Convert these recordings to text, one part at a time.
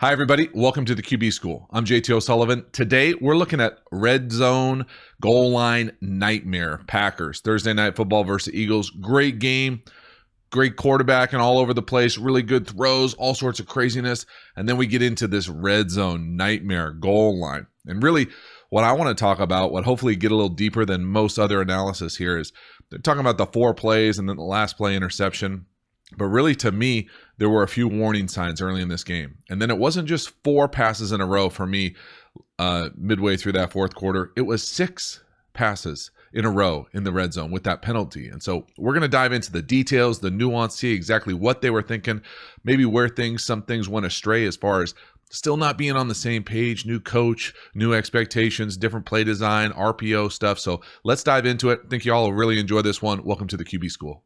Hi, everybody. Welcome to the QB School. I'm JT O'Sullivan. Today, we're looking at red zone goal line nightmare. Packers, Thursday Night Football versus Eagles. Great game. Great quarterback and all over the place. Really good throws, all sorts of craziness. And then we get into this red zone nightmare goal line. And really, what I want to talk about, what hopefully get a little deeper than most other analysis here is they're talking about the 4 plays and then the last play interception. But really, to me, there were a few warning signs early in this game. And then it wasn't just 4 passes in a row for me midway through that fourth quarter. It was 6 passes in a row in the red zone with that penalty. And so we're going to dive into the details, the nuance, see exactly what they were thinking, maybe where some things went astray as far as still not being on the same page, new coach, new expectations, different play design, RPO stuff. So let's dive into it. I think you all will really enjoy this one. Welcome to the QB School.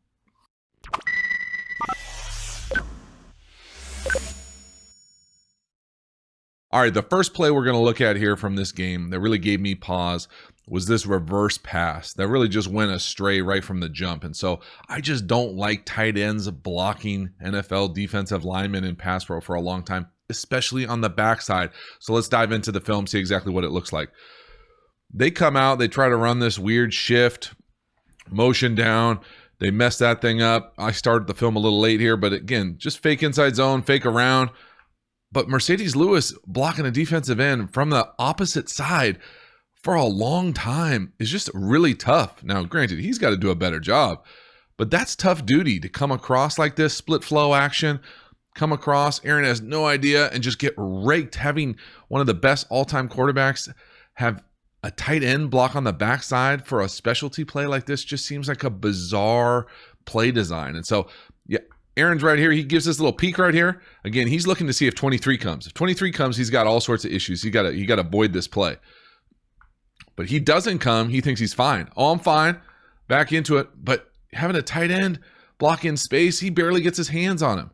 All right, the first play we're going to look at here from this game that really gave me pause was this reverse pass that really just went astray right from the jump. And so I just don't like tight ends blocking NFL defensive linemen in pass pro for a long time, especially on the backside. So let's dive into the film, see exactly what it looks like. They come out, they try to run this weird shift, motion down. They mess that thing up. I started the film a little late here, but again, just fake inside zone, fake around. But Mercedes Lewis blocking a defensive end from the opposite side for a long time is just really tough. Now, granted, he's got to do a better job, but that's tough duty to come across like this, split flow action, come across. Aaron has no idea and just get raked. Having one of the best all-time quarterbacks have a tight end block on the backside for a specialty play like this just seems like a bizarre play design. And so, yeah. Aaron's right here. He gives this little peek right here. Again, he's looking to see if 23 comes. If 23 comes, he's got all sorts of issues. He got to avoid this play. But he doesn't come. He thinks he's fine. Oh, I'm fine. Back into it. But having a tight end block in space, he barely gets his hands on him.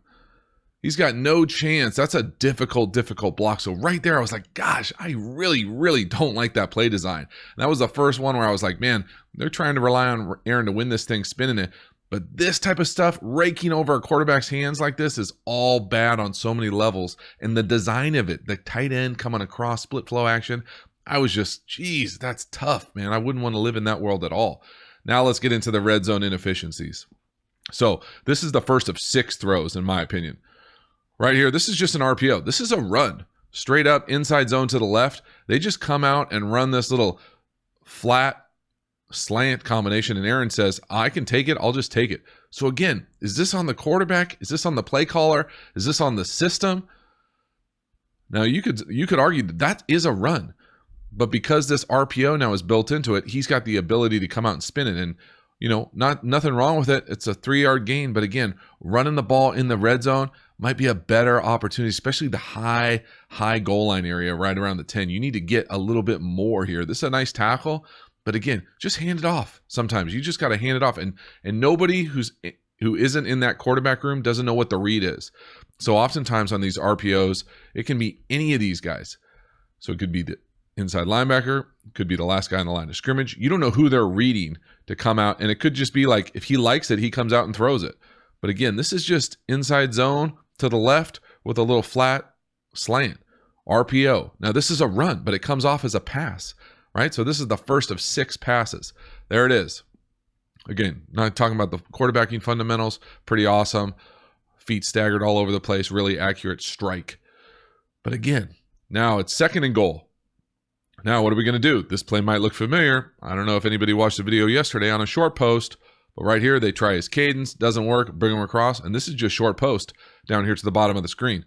He's got no chance. That's a difficult block. So right there, I was like, gosh, I really, really don't like that play design. And that was the first one where I was like, man, they're trying to rely on Aaron to win this thing, spinning it. But this type of stuff, raking over a quarterback's hands like this is all bad on so many levels. And the design of it, the tight end coming across split flow action, I was just, geez, that's tough, man. I wouldn't want to live in that world at all. Now let's get into the red zone inefficiencies. So this is the first of 6 throws, in my opinion. Right here, this is just an RPO. This is a run. Straight up inside zone to the left. They just come out and run this little flat slant combination, and Aaron says, I can take it, I'll just take it. So again, is this on the quarterback? Is this on the play caller? Is this on the system? Now you could argue that is a run, but because this RPO now is built into it, he's got the ability to come out and spin it, and nothing wrong with it. It's a 3-yard gain, but again, running the ball in the red zone might be a better opportunity, especially the high goal line area right around the 10. You need to get a little bit more here. This is a nice tackle. But again, just hand it off. Sometimes you just got to hand it off. And nobody who isn't in that quarterback room doesn't know what the read is. So oftentimes on these RPOs, it can be any of these guys. So it could be the inside linebacker, it could be the last guy on the line of scrimmage. You don't know who they're reading to come out. And it could just be like, if he likes it, he comes out and throws it. But again, this is just inside zone to the left with a little flat slant. RPO. Now this is a run, but it comes off as a pass. Right? So this is the first of 6 passes. There it is. Again, not talking about the quarterbacking fundamentals. Pretty awesome. Feet staggered all over the place. Really accurate strike. But again, now it's 2nd and goal. Now what are we going to do? This play might look familiar. I don't know if anybody watched the video yesterday on a short post. But right here, they try his cadence. Doesn't work. Bring him across. And this is just short post down here to the bottom of the screen.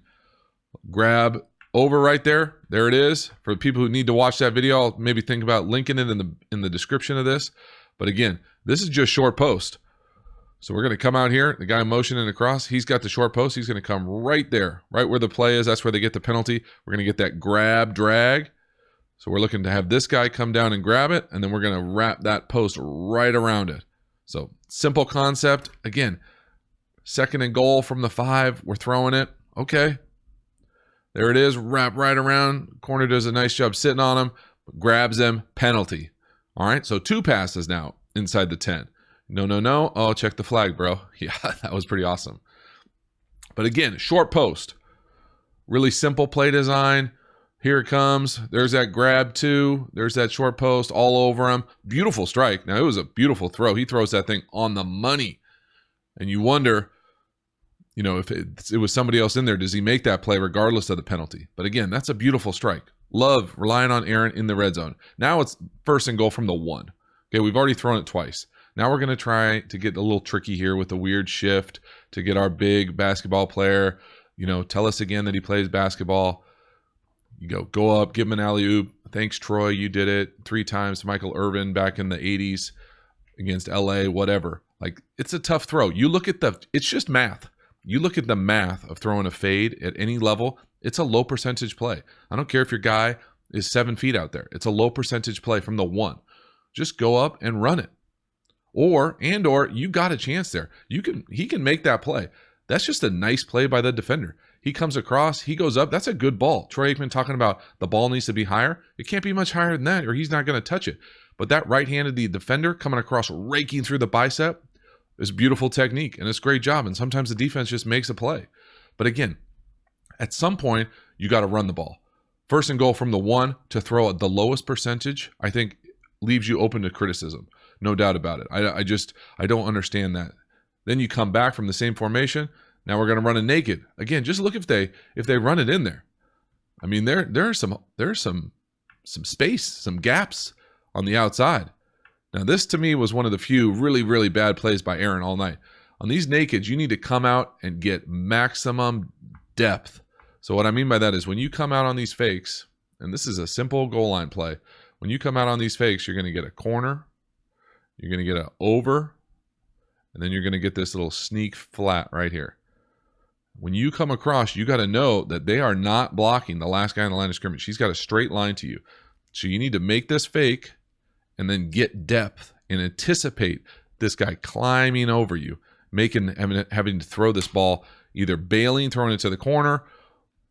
Grab over right there. There it is. For people who need to watch that video, I'll maybe think about linking it in the description of this. But again, this is just short post. So we're going to come out here. The guy motioning across, he's got the short post. He's going to come right there, right where the play is. That's where they get the penalty. We're going to get that grab, drag. So we're looking to have this guy come down and grab it, and then we're going to wrap that post right around it. So simple concept. Again, 2nd and goal from the 5. We're throwing it. Okay. There it is, wrap right around. Corner does a nice job sitting on him, grabs him, penalty. All right, so 2 passes now inside the 10. No. Oh, check the flag, bro. Yeah, that was pretty awesome. But again, short post. Really simple play design. Here it comes. There's that grab too. There's that short post all over him. Beautiful strike. Now, it was a beautiful throw. He throws that thing on the money. And you wonder, you know, if it was somebody else in there, does he make that play regardless of the penalty? But again, that's a beautiful strike. Love relying on Aaron in the red zone. Now it's 1st and goal from the 1. Okay, we've already thrown it twice. Now we're going to try to get a little tricky here with the weird shift to get our big basketball player, you know, tell us again that he plays basketball. You go up, give him an alley-oop. Thanks, Troy. You did it 3 times. Michael Irvin back in the 80s against LA, whatever. Like, it's a tough throw. You look at it's just math. You look at the math of throwing a fade at any level, it's a low percentage play. I don't care if your guy is 7 feet out there. It's a low percentage play from the 1. Just go up and run it. Or you got a chance there. He can make that play. That's just a nice play by the defender. He comes across, he goes up. That's a good ball. Troy Aikman talking about the ball needs to be higher. It can't be much higher than that, or he's not going to touch it. But that right-handed defender coming across, raking through the bicep is beautiful technique, and it's a great job. And sometimes the defense just makes a play. But again, at some point, you got to run the ball. 1st and goal from the 1 to throw at the lowest percentage, I think, leaves you open to criticism. No doubt about it. I don't understand that. Then you come back from the same formation. Now we're going to run it naked. Again, just look if they run it in there. I mean, there's some space, some gaps on the outside. Now, this to me was one of the few really, really bad plays by Aaron all night. On these nakeds, you need to come out and get maximum depth. So what I mean by that is when you come out on these fakes, and this is a simple goal line play, when you come out on these fakes, you're going to get a corner, you're going to get an over, and then you're going to get this little sneak flat right here. When you come across, you got to know that they are not blocking the last guy on the line of scrimmage. He's got a straight line to you. So you need to make this fake and then get depth and anticipate this guy climbing over you, having to throw this ball, either bailing, throwing it to the corner,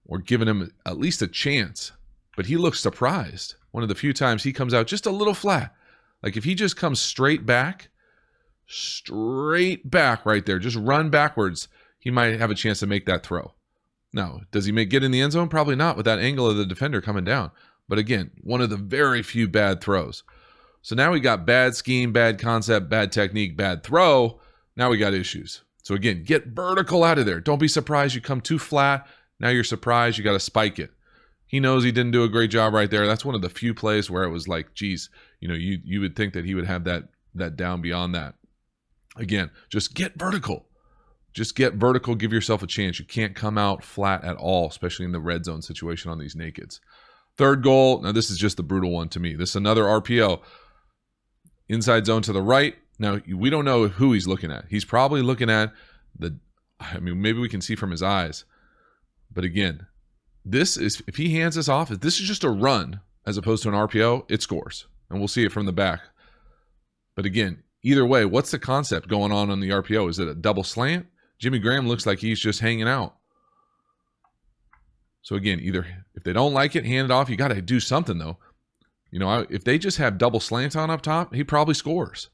or giving him at least a chance. But he looks surprised. One of the few times he comes out just a little flat. Like if he just comes straight back right there, just run backwards, he might have a chance to make that throw. Now, does he get in the end zone? Probably not with that angle of the defender coming down. But again, one of the very few bad throws. So now we got bad scheme, bad concept, bad technique, bad throw. Now we got issues. So again, get vertical out of there. Don't be surprised you come too flat. Now you're surprised you got to spike it. He knows he didn't do a great job right there. That's one of the few plays where it was like, geez, you would think that he would have that down beyond that. Again, just get vertical. Just get vertical. Give yourself a chance. You can't come out flat at all, especially in the red zone situation on these nakeds. 3rd goal. Now, this is just the brutal one to me. This is another RPO. Inside zone to the right. Now, we don't know who he's looking at. He's probably looking at maybe we can see from his eyes. But again, if he hands this off, if this is just a run as opposed to an RPO, it scores. And we'll see it from the back. But again, either way, what's the concept going on the RPO? Is it a double slant? Jimmy Graham looks like he's just hanging out. So again, either if they don't like it, hand it off. You got to do something though. If they just have double slants on up top, he probably scores.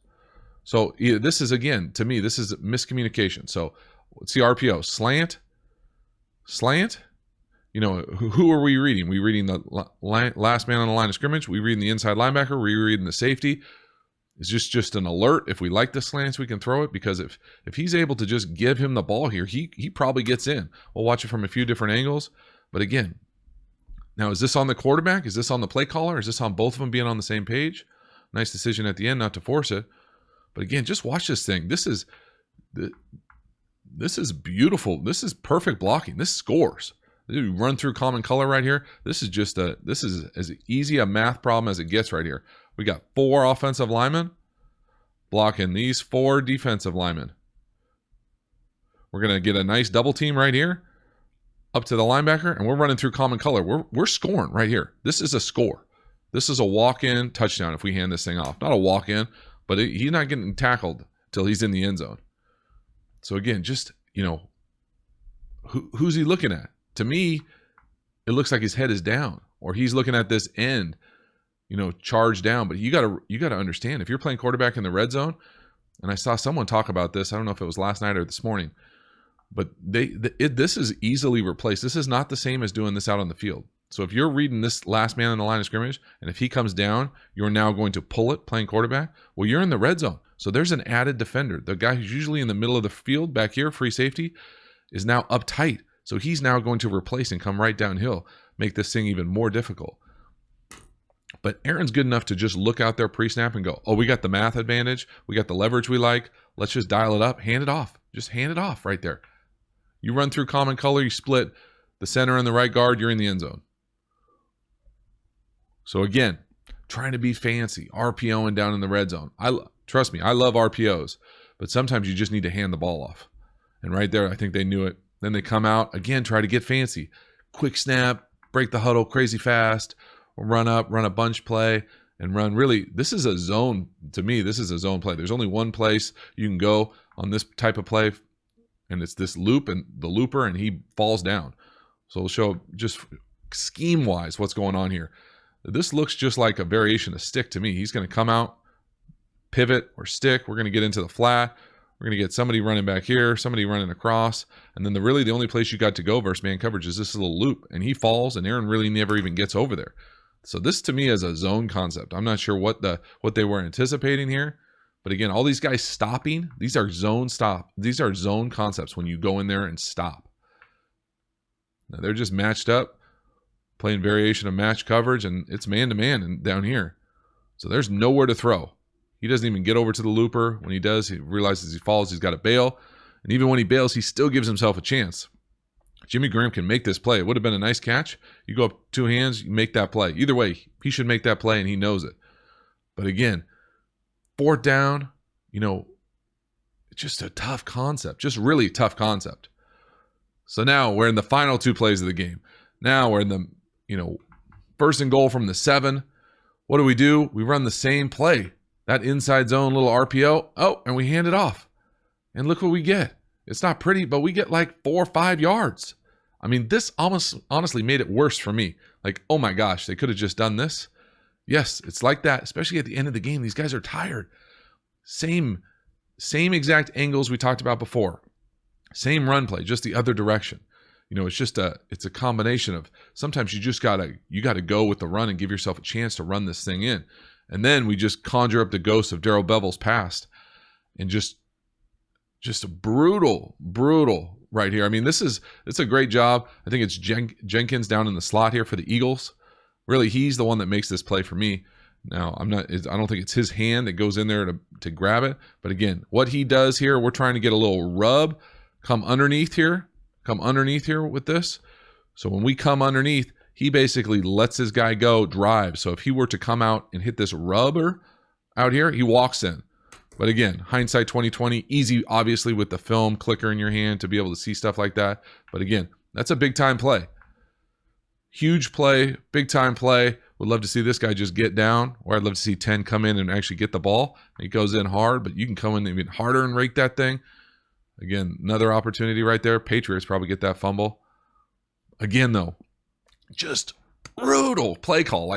So this is, again, to me, this is miscommunication. So let's see RPO. Slant. Who are we reading? We reading the last man on the line of scrimmage? We reading the inside linebacker? We reading the safety? It's just an alert. If we like the slants, we can throw it, because if he's able to just give him the ball here, he probably gets in. We'll watch it from a few different angles. But again, now is this on the quarterback? Is this on the play caller? Is this on both of them being on the same page? Nice decision at the end not to force it. But again, just watch this thing. This is beautiful. This is perfect blocking. This scores. You run through common color right here. This is as easy a math problem as it gets right here. We got 4 offensive linemen blocking these 4 defensive linemen. We're going to get a nice double team right here up to the linebacker, and we're running through common color. We're scoring right here. This is a score. This is a walk-in touchdown if we hand this thing off. Not a walk-in, but he's not getting tackled till he's in the end zone. So again, just, who's he looking at? To me, it looks like his head is down, or he's looking at this end, charged down. But you got to understand, if you're playing quarterback in the red zone, and I saw someone talk about this, I don't know if it was last night or this morning, But this is easily replaced. This is not the same as doing this out on the field. So if you're reading this last man on the line of scrimmage, and if he comes down, you're now going to pull it playing quarterback. Well, you're in the red zone. So there's an added defender. The guy who's usually in the middle of the field back here, free safety, is now up tight. So he's now going to replace and come right downhill, make this thing even more difficult. But Aaron's good enough to just look out there pre-snap and go, oh, we got the math advantage. We got the leverage we like. Let's just dial it up. Hand it off. Just hand it off right there. You run through common color, you split the center and the right guard, you're in the end zone. So again, trying to be fancy, RPOing down in the red zone. Trust me, I love RPOs, but sometimes you just need to hand the ball off. And right there, I think they knew it. Then they come out, again, try to get fancy. Quick snap, break the huddle crazy fast, run up, run a bunch play, and run. Really, this is a zone. To me, this is a zone play. There's only one place you can go on this type of play, and it's this loop and the looper, and he falls down. So we'll show just scheme-wise what's going on here. This looks just like a variation of stick to me. He's going to come out, pivot or stick. We're going to get into the flat. We're going to get somebody running back here, somebody running across. And then really the only place you got to go versus man coverage is this little loop. And he falls, and Aaron really never even gets over there. So this to me is a zone concept. I'm not sure what they were anticipating here. But again, all these guys stopping, these are zone stop. These are zone concepts when you go in there and stop. Now they're just matched up, playing variation of match coverage, and it's man-to-man and down here. So there's nowhere to throw. He doesn't even get over to the looper. When he does, he realizes he falls, he's got to bail. And even when he bails, he still gives himself a chance. Jimmy Graham can make this play. It would have been a nice catch. You go up two hands, you make that play. Either way, he should make that play, and he knows it. But again, fourth down, it's just a tough concept. Just really tough concept. So now we're in the final two plays of the game. Now we're in the, first and goal from the 7. What do? We run the same play. That inside zone little RPO. Oh, and we hand it off. And look what we get. It's not pretty, but we get like 4 or 5 yards. I mean, this almost honestly made it worse for me. Like, oh my gosh, they could have just done this. Yes, it's like that, especially at the end of the game. These guys are tired. Same exact angles we talked about before. Same run play, just the other direction. It's a combination of sometimes you gotta go with the run and give yourself a chance to run this thing in. And then we just conjure up the ghost of Darrell Bevell's past and just a brutal right here. I mean, it's a great job. I think it's Jenkins down in the slot here for the Eagles. Really, he's the one that makes this play for me. Now, I don't think it's his hand that goes in there to grab it. But again, what he does here, we're trying to get a little rub, come underneath here with this. So when we come underneath, he basically lets his guy go drive. So if he were to come out and hit this rubber out here, he walks in. But again, hindsight 2020, easy obviously with the film clicker in your hand to be able to see stuff like that. But again, that's a big time play. Huge play, big time play. Would love to see this guy just get down, or I'd love to see 10 come in and actually get the ball. He goes in hard, but you can come in even harder and rake that thing. Again, another opportunity right there. Patriots probably get that fumble. Again, though, just brutal play call.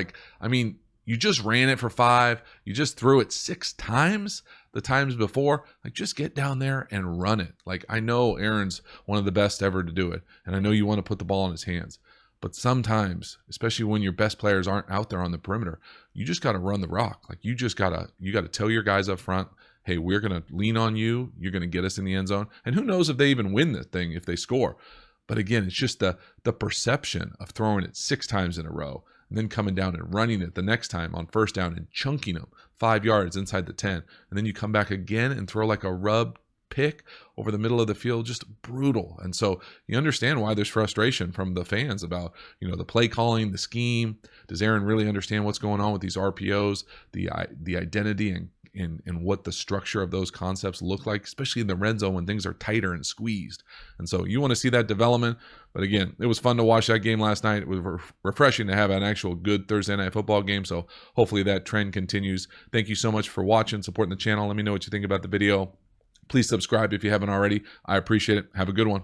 You just ran it for 5. You just threw it 6 times the times before. Just get down there and run it. I know Aaron's one of the best ever to do it, and I know you want to put the ball in his hands. But sometimes, especially when your best players aren't out there on the perimeter, you just got to run the rock. You got to tell your guys up front, hey, we're going to lean on you. You're going to get us in the end zone. And who knows if they even win this thing if they score. But again, it's just the perception of throwing it 6 times in a row and then coming down and running it the next time on first down and chunking them 5 yards inside the 10. And then you come back again and throw like a rub pick over the middle of the field. Just brutal. And so you understand why there's frustration from the fans about, the play calling, the scheme. Does Aaron really understand what's going on with these RPOs, the identity and what the structure of those concepts look like, especially in the red zone when things are tighter and squeezed. And so you want to see that development. But again, it was fun to watch that game last night. It was refreshing to have an actual good Thursday night football game. So hopefully that trend continues. Thank you so much for watching, supporting the channel. Let me know what you think about the video. Please subscribe if you haven't already. I appreciate it. Have a good one.